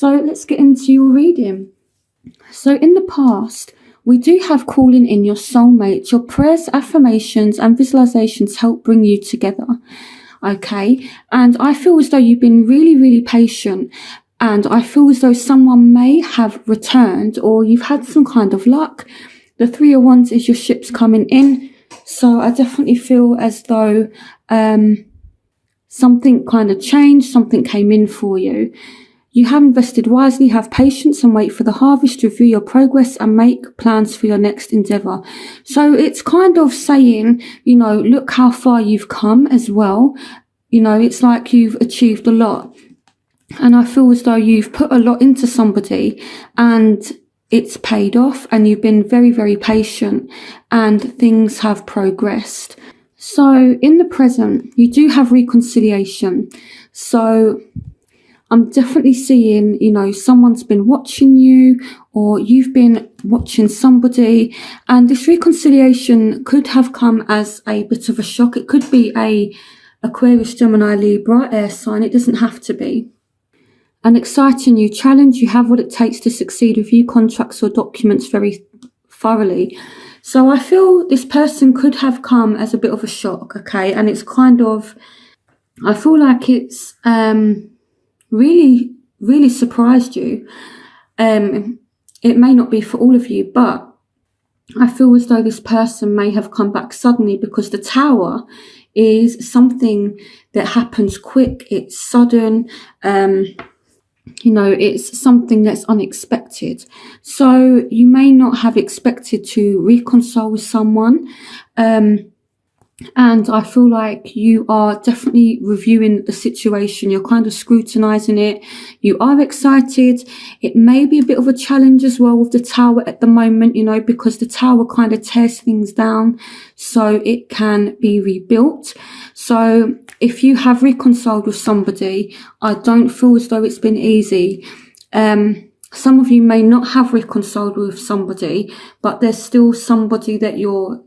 So let's get into your reading. So in the past, we do have calling in your soulmate. Your prayers, affirmations and visualizations help bring you together. Okay, and I feel as though you've been really, really patient, and I feel as though someone may have returned or you've had some kind of luck. The Three of Wands is your ships coming in, so I definitely feel as though something kind of changed, something came in for you. You have invested wisely, have patience and wait for the harvest, review your progress and make plans for your next endeavour. So it's kind of saying, look how far you've come as well. It's like you've achieved a lot. And I feel as though you've put a lot into somebody and it's paid off, and you've been very, very patient and things have progressed. So in the present, you do have reconciliation. So I'm definitely seeing, someone's been watching you or you've been watching somebody, and this reconciliation could have come as a bit of a shock. It could be a Aquarius, Gemini, Libra, air sign. It doesn't have to be. An exciting new challenge. You have what it takes to succeed. Review contracts or documents very thoroughly. So I feel this person could have come as a bit of a shock, okay? And it's I feel like it's really, really surprised you. It may not be for all of you, but I feel as though this person may have come back suddenly, because the Tower is something that happens quick. It's sudden. It's something that's unexpected. So you may not have expected to reconcile with someone. And I feel like you are definitely reviewing the situation. You're kind of scrutinizing it. You are excited. It may be a bit of a challenge as well with the Tower at the moment, because the Tower kind of tears things down so it can be rebuilt. So if you have reconciled with somebody, I don't feel as though it's been easy. Some of you may not have reconciled with somebody, but there's still somebody that you're,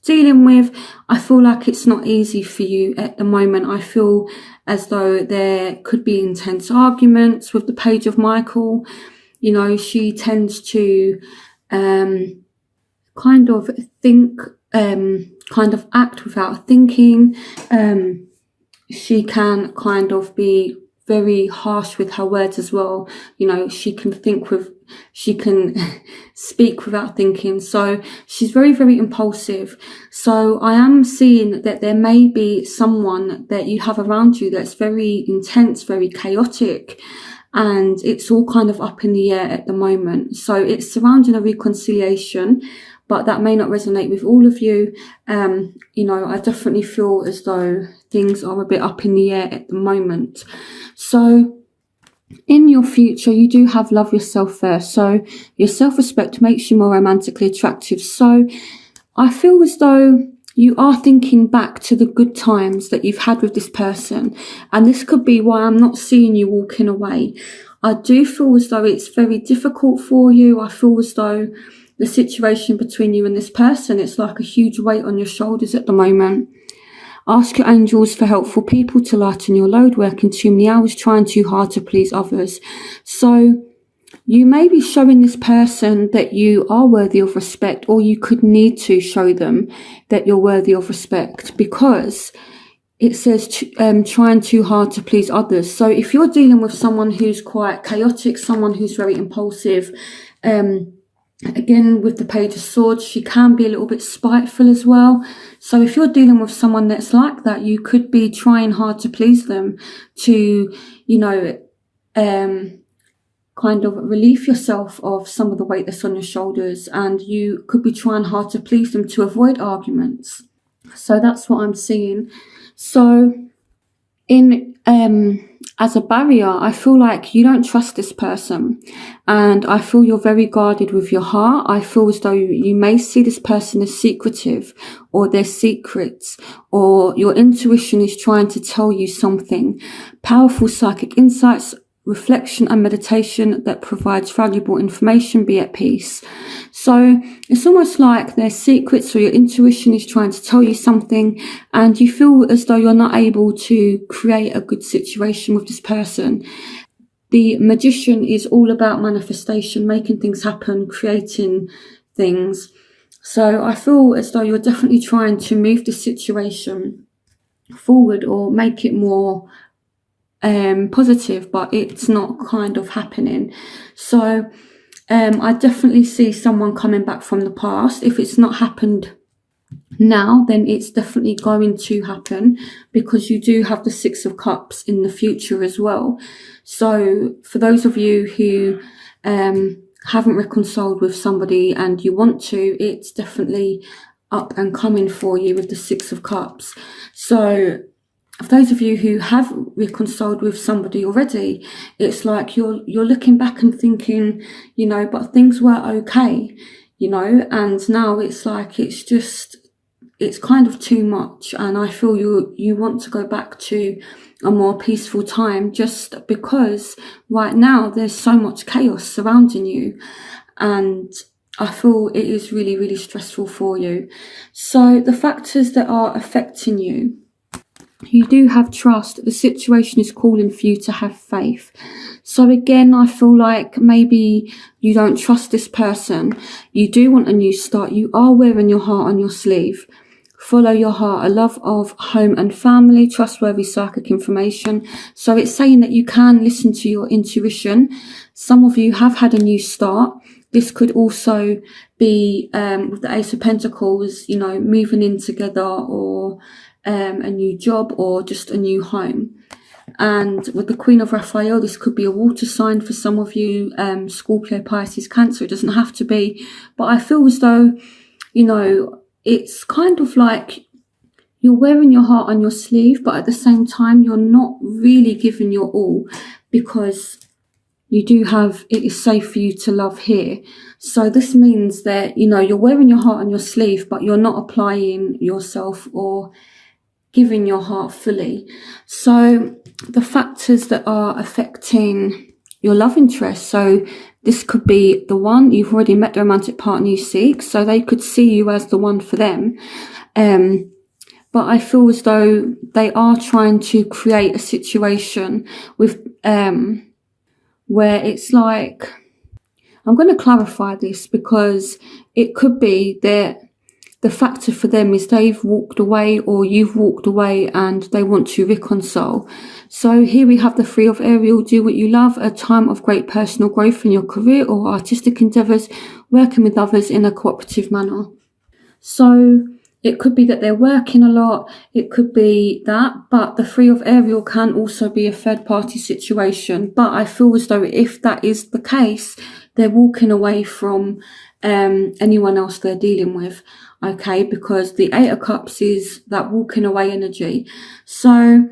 dealing with. I feel like it's not easy for you at the moment. I feel as though there could be intense arguments with the Page of Michael. She tends to kind of think, kind of act without thinking. She can kind of be very harsh with her words as well. She can speak without thinking. So she's very, very impulsive. So I am seeing that there may be someone that you have around you that's very intense, very chaotic, and it's all kind of up in the air at the moment. So it's surrounding a reconciliation, but that may not resonate with all of you. I definitely feel as though things are a bit up in the air at the moment. So in your future, you do have love yourself first. So your self-respect makes you more romantically attractive. So I feel as though you are thinking back to the good times that you've had with this person. And this could be why I'm not seeing you walking away. I do feel as though it's very difficult for you. I feel as though the situation between you and this person, it's like a huge weight on your shoulders at the moment. Ask your angels for helpful people to lighten your load, working too many hours, trying too hard to please others. So you may be showing this person that you are worthy of respect, or you could need to show them that you're worthy of respect, because it says trying too hard to please others. So if you're dealing with someone who's quite chaotic, someone who's very impulsive, again, with the Page of Swords, she can be a little bit spiteful as well. So if you're dealing with someone that's like that, you could be trying hard to please them to, kind of relieve yourself of some of the weight that's on your shoulders, and you could be trying hard to please them to avoid arguments. So that's what I'm seeing. So in as a barrier, I feel like you don't trust this person, and I feel you're very guarded with your heart. I feel as though you may see this person as secretive, or their secrets, or your intuition is trying to tell you something. Powerful psychic insights, reflection and meditation that provides valuable information. Be at peace. So it's almost like their secrets, or your intuition is trying to tell you something, and you feel as though you're not able to create a good situation with this person. The Magician is all about manifestation, making things happen, creating things. So I feel as though you're definitely trying to move the situation forward or make it more positive, but it's not kind of happening. So I definitely see someone coming back from the past. If it's not happened now, then it's definitely going to happen, because you do have the Six of Cups in the future as well. So for those of you who haven't reconciled with somebody and you want to, it's definitely up and coming for you with the Six of Cups. So for those of you who have reconciled with somebody already, it's like you're looking back and thinking, but things were okay, and now it's like it's kind of too much, and I feel you want to go back to a more peaceful time, just because right now there's so much chaos surrounding you, and I feel it is really, really stressful for you. So the factors that are affecting you: you do have trust. The situation is calling for you to have faith. So again, I feel like maybe you don't trust this person. You do want a new start. You are wearing your heart on your sleeve. Follow your heart, a love of home and family, trustworthy psychic information. So it's saying that you can listen to your intuition. Some of you have had a new start. This could also be with the Ace of Pentacles, moving in together, or a new job, or just a new home. And with the Queen of Raphael, this could be a water sign for some of you, Scorpio, Pisces, Cancer. It doesn't have to be, but I feel as though, it's kind of like you're wearing your heart on your sleeve, but at the same time, you're not really giving your all, because you do have, it is safe for you to love here. So this means that, you're wearing your heart on your sleeve, but you're not applying yourself or giving your heart fully. So the factors that are affecting your love interest. So this could be the one, you've already met the romantic partner you seek, so they could see you as the one for them. But I feel as though they are trying to create a situation with where it's like, I'm going to clarify this, because it could be that the factor for them is they've walked away, or you've walked away, and they want to reconcile. So here we have the Three of Ariel. Do what you love, a time of great personal growth in your career or artistic endeavours, working with others in a cooperative manner. So it could be that they're working a lot, it could be that, but the Three of Ariel can also be a third party situation. But I feel as though if that is the case, they're walking away from anyone else they're dealing with, okay, because the Eight of Cups is that walking away energy. So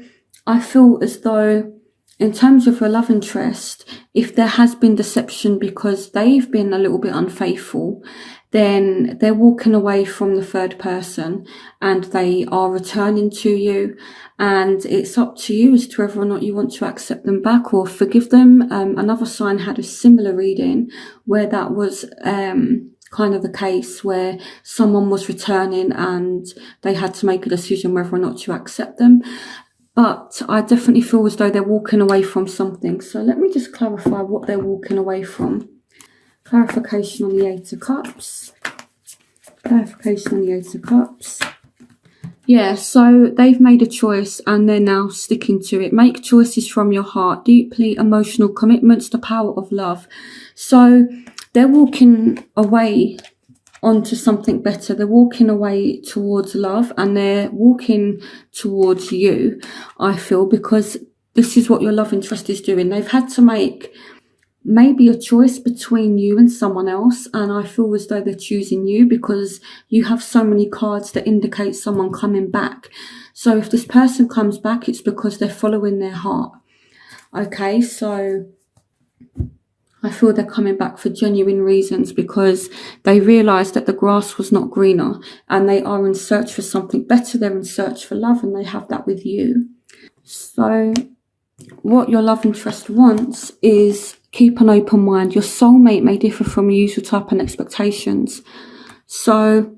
I feel as though in terms of your love interest, if there has been deception because they've been a little bit unfaithful, then they're walking away from the third person and they are returning to you. And it's up to you as to whether or not you want to accept them back or forgive them. Another sign had a similar reading where that was kind of the case, where someone was returning and they had to make a decision whether or not to accept them. But I definitely feel as though they're walking away from something. So let me just clarify what they're walking away from. Clarification on the Eight of Cups. Clarification on the Eight of Cups. Yeah, so they've made a choice and they're now sticking to it. Make choices from your heart. Deeply emotional commitments, the power of love. So they're walking away onto something better. They're walking away towards love and they're walking towards you, I feel, because this is what your love interest is doing. They've had to make maybe a choice between you and someone else, and I feel as though they're choosing you because you have so many cards that indicate someone coming back. So if this person comes back, it's because they're following their heart. Okay, so I feel they're coming back for genuine reasons because they realise that the grass was not greener and they are in search for something better. They're in search for love and they have that with you. So what your love interest wants is keep an open mind. Your soulmate may differ from your usual type and expectations. So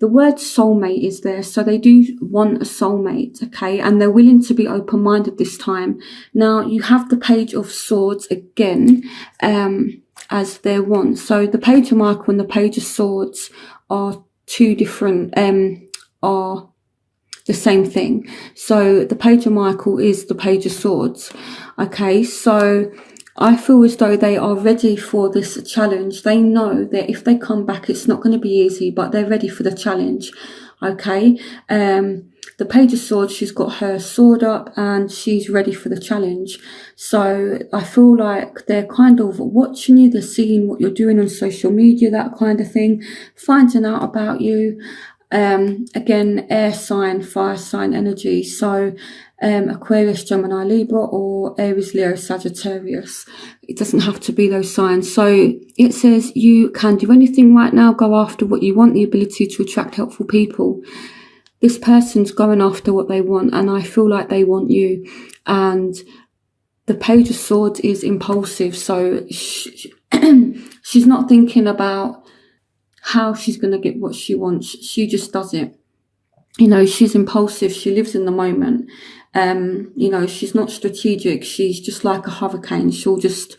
the word soulmate is there, so they do want a soulmate, okay, and they're willing to be open-minded this time. Now, you have the Page of Swords again as their want. So the Page of Michael and the Page of Swords are two different, are the same thing. So the Page of Michael is the Page of Swords, okay, so I feel as though they are ready for this challenge. They know that if they come back, it's not going to be easy, but they're ready for the challenge, okay? The Page of Swords, she's got her sword up and she's ready for the challenge. So I feel like they're kind of watching you, they're seeing what you're doing on social media, that kind of thing, finding out about you. Again, air sign, fire sign energy. So Aquarius, Gemini, Libra, or Aries, Leo, Sagittarius. It doesn't have to be those signs. So it says you can do anything right now, go after what you want, the ability to attract helpful people. This person's going after what they want, and I feel like they want you. And the Page of Swords is impulsive, so she's not thinking about how she's going to get what she wants. She just does it. You know, she's impulsive. She lives in the moment. You know, she's not strategic. She's just like a hurricane. She'll just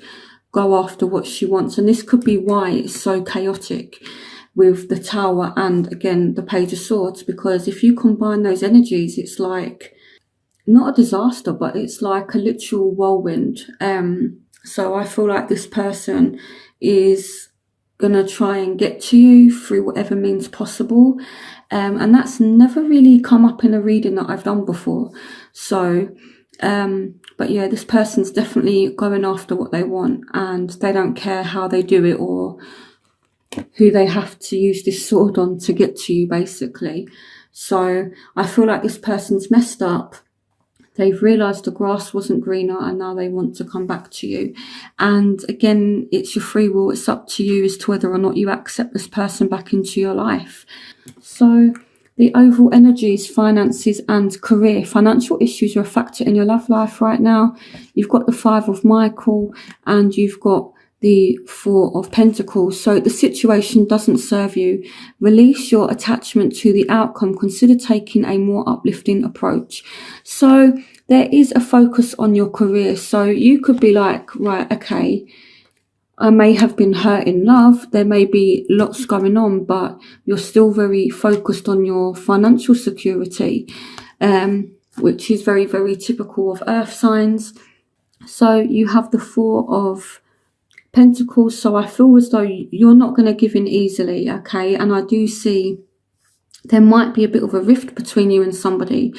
go after what she wants. And this could be why it's so chaotic with the Tower and, again, the Page of Swords. Because if you combine those energies, it's like, not a disaster, but it's like a literal whirlwind. So I feel like this person is going to try and get to you through whatever means possible. And that's never really come up in a reading that I've done before. So, but yeah, this person's definitely going after what they want, and they don't care how they do it or who they have to use this sword on to get to you, basically. So I feel like this person's messed up. They've realised the grass wasn't greener, and now they want to come back to you. And again, it's your free will. It's up to you as to whether or not you accept this person back into your life. So the overall energies, finances and career. Financial issues are a factor in your love life right now. You've got the Five of Michael and you've got the Four of Pentacles. So the situation doesn't serve you. Release your attachment to the outcome. Consider taking a more uplifting approach. So there is a focus on your career. So you could be like, right, okay, I may have been hurt in love. There may be lots going on, but you're still very focused on your financial security, which is very, very typical of earth signs. So you have the Four of Pentacles, so I feel as though you're not going to give in easily, okay? And I do see there might be a bit of a rift between you and somebody,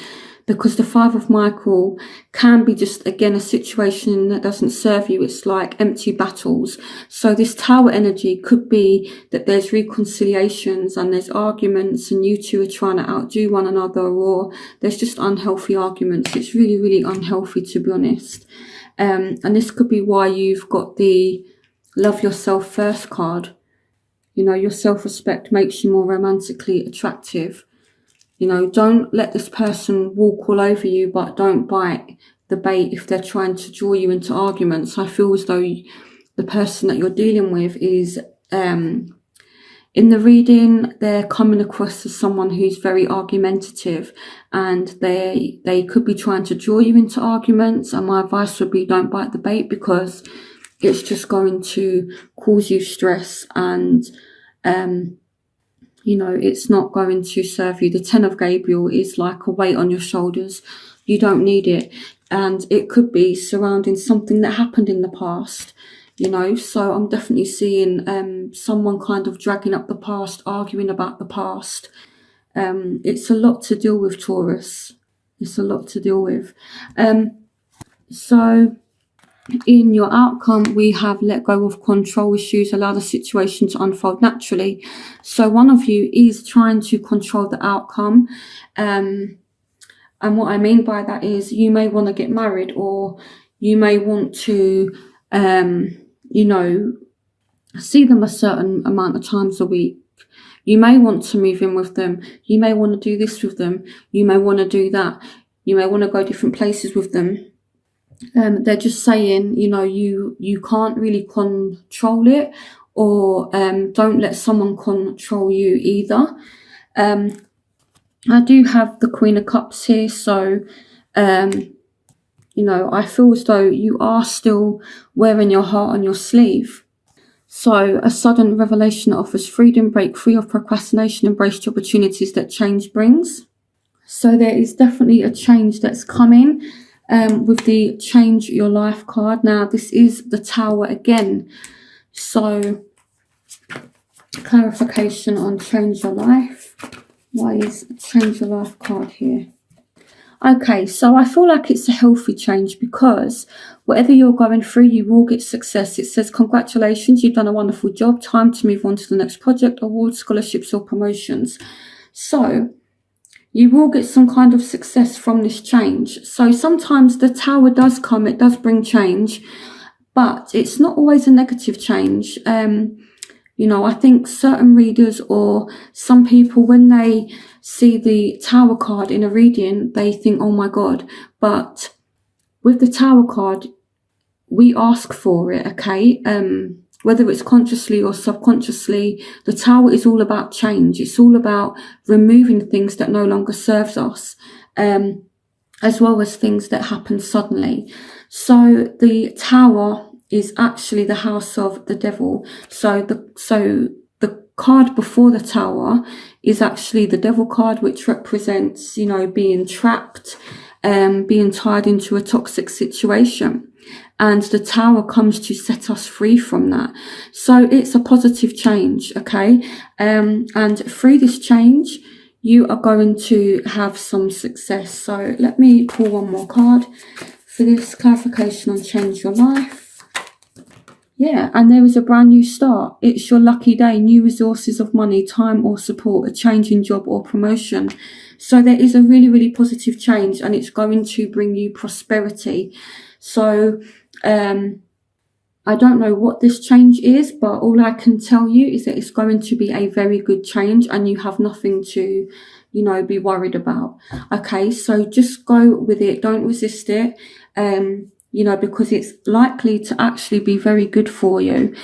because the Five of Michael can be just, again, a situation that doesn't serve you. It's like empty battles. So this Tower energy could be that there's reconciliations and there's arguments and you two are trying to outdo one another, or there's just unhealthy arguments. It's really, really unhealthy, to be honest. And this could be why you've got the Love Yourself First card. You know, your self-respect makes you more romantically attractive. You know, don't let this person walk all over you, but don't bite the bait if they're trying to draw you into arguments. I feel as though the person that you're dealing with is, in the reading, they're coming across as someone who's very argumentative, and they could be trying to draw you into arguments. And my advice would be, don't bite the bait, because it's just going to cause you stress, and you know, it's not going to serve you. The Ten of Gabriel is like a weight on your shoulders. You don't need it. And it could be surrounding something that happened in the past, you know. So I'm definitely seeing someone kind of dragging up the past, arguing about the past. It's a lot to deal with, Taurus. It's a lot to deal with. So in your outcome, we have let go of control issues, allow the situation to unfold naturally. So one of you is trying to control the outcome. And what I mean by that is you may want to get married, or you may want to, you know, see them a certain amount of times a week. You may want to move in with them. You may want to do this with them. You may want to do that. You may want to go different places with them. They're just saying, you know, you can't really control it, or don't let someone control you either. I do have the Queen of Cups here, so I feel as though you are still wearing your heart on your sleeve. So a sudden revelation that offers freedom, break free of procrastination, embrace the opportunities that change brings. So there is definitely a change that's coming with the Change Your Life card. Now, this is the Tower again. So clarification on Change Your Life. Why is Change Your Life card here? Okay, so I feel like it's a healthy change because whatever you're going through, you will get success. It says, congratulations, you've done a wonderful job. Time to move on to the next project, awards, scholarships, or promotions. So you will get some kind of success from this change. So sometimes the Tower does come, it does bring change, but it's not always a negative change. I think certain readers or some people, when they see the Tower card in a reading, they think, oh my God. But with the Tower card, we ask for it, okay? Whether it's consciously or subconsciously, the Tower is all about change. It's all about removing things that no longer serves us, as well as things that happen suddenly. So the Tower is actually the house of the devil. So the card before the Tower is actually the devil card, which represents, being trapped, being tied into a toxic situation. And the Tower comes to set us free from that. So it's a positive change, okay? And through this change, you are going to have some success. So let me pull one more card for this clarification on Change Your Life. Yeah, and there is a brand new start. It's your lucky day, new resources of money, time or support, a change in job or promotion. So there is a really, really positive change and it's going to bring you prosperity. So I don't know what this change is, but all I can tell you is that it's going to be a very good change and you have nothing to, be worried about. Okay, so just go with it. Don't resist it. Because it's likely to actually be very good for you.